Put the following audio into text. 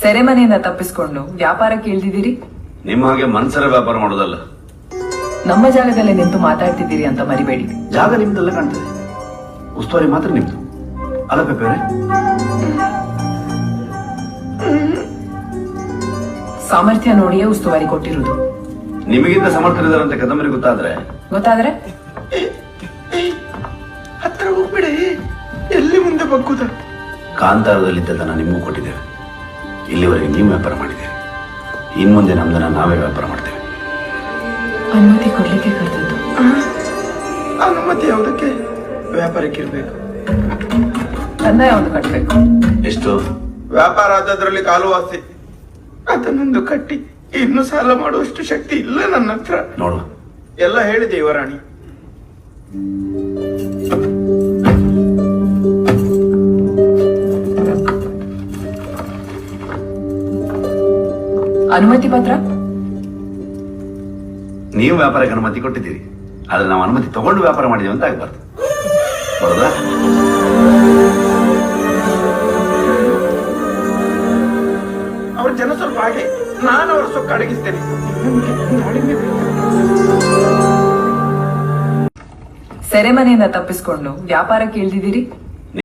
ಸೆರೆಮನೆಯಿಂದ ತಪ್ಪಿಸಿಕೊಂಡು ವ್ಯಾಪಾರಕ್ಕೆ ಇಳಿದಿದ್ದೀರಿ. ನಿಮ್ಮ ಹಾಗೆ ಮನ್ಸರ ವ್ಯಾಪಾರ ಮಾಡೋದಲ್ಲ. ನಮ್ಮ ಜಾಗದಲ್ಲೇ ನಿಂತು ಮಾತಾಡ್ತಿದ್ದೀರಿ ಅಂತ ಮರಿಬೇಡಿ. ಜಾಗ ನಿಮ್ದೆಲ್ಲ ಕಾಣ್ತದೆ, ಉಸ್ತುವಾರಿ ಮಾತ್ರ ನಿಮ್ದು ಅಲ್ಲ ಪೆಪ್ಪೆ. ಸಾಮರ್ಥ್ಯ ನೋಡಿಯೇ ಉಸ್ತುವಾರಿ ಕೊಟ್ಟಿರುವುದು. ನಿಮಗಿಂತ ಸಮರ್ಥರಿದ್ದಾರಂತೆ ಕದಂಬರಿ ಗೊತ್ತಾದ್ರೆ ಹತ್ರ ಹೋಗ್ಬಿಡಿ, ಎಲ್ಲಿ ಮುಂದೆ ಬಗ್ಗುದ. ಕಾಂತಾರದಲ್ಲಿದ್ದದನ್ನ ನಿಮಗೂ ಕೊಟ್ಟಿದ್ದೇವೆ. ಇಲ್ಲಿವರೆಗೆ ನೀವು ವ್ಯಾಪಾರ ಮಾಡಿದ್ದೀರಿ, ಇನ್ ಮುಂದೆ ನಮ್ದನ್ನ ನಾವೇ ವ್ಯಾಪಾರ ಮಾಡ್ತೇವೆ. ಅನುಮತಿ ಕೊಡ್ಲಿಕ್ಕೆ ಕರೆದದ್ದು. ಅನುಮತಿ ಯಾವುದಕ್ಕೆ? ವ್ಯಾಪಾರಕ್ಕೆ ಇರ್ಬೇಕು. ಕಂದಾಯ ಒಂದು ಕಟ್ಟಬೇಕು. ಎಷ್ಟು? ವ್ಯಾಪಾರ ಆದದ್ರಲ್ಲಿ ಕಾಲು ವಾಸಿ, ಅದನ್ನೊಂದು ಕಟ್ಟಿ ಇನ್ನು ಸಾಲ ಮಾಡುವಷ್ಟು ಶಕ್ತಿ ಇಲ್ಲ ನನ್ನ ಹತ್ರ. ನೋಡು, ಎಲ್ಲ ಹೇಳಿದೆ ಯುವರಾಣಿ. ಅನುಮತಿ ಪತ್ರ. ನೀವು ವ್ಯಾಪಾರಕ್ಕೆ ಅನುಮತಿ ಕೊಟ್ಟಿದ್ದೀರಿ, ಆದ್ರೆ ನಾವು ಅನುಮತಿ ತಗೊಂಡು ವ್ಯಾಪಾರ ಮಾಡಿದೀವಿ ಅಂತ ಆಗ್ಬಾರ್ದು. ಹೌದಾ? ಅವ್ರ ಜನ ಸ್ವಲ್ಪ ಹಾಗೆ, ನಾನು ಅವ್ರ ಸೊಕ್ಕ ಅಡಗಿಸ್ತೇನೆ. ಸೆರೆಮನೆಯಿಂದ ತಪ್ಪಿಸಿಕೊಂಡು ವ್ಯಾಪಾರಕ್ಕೆ ಇಳಿದಿದ್ದೀರಿ.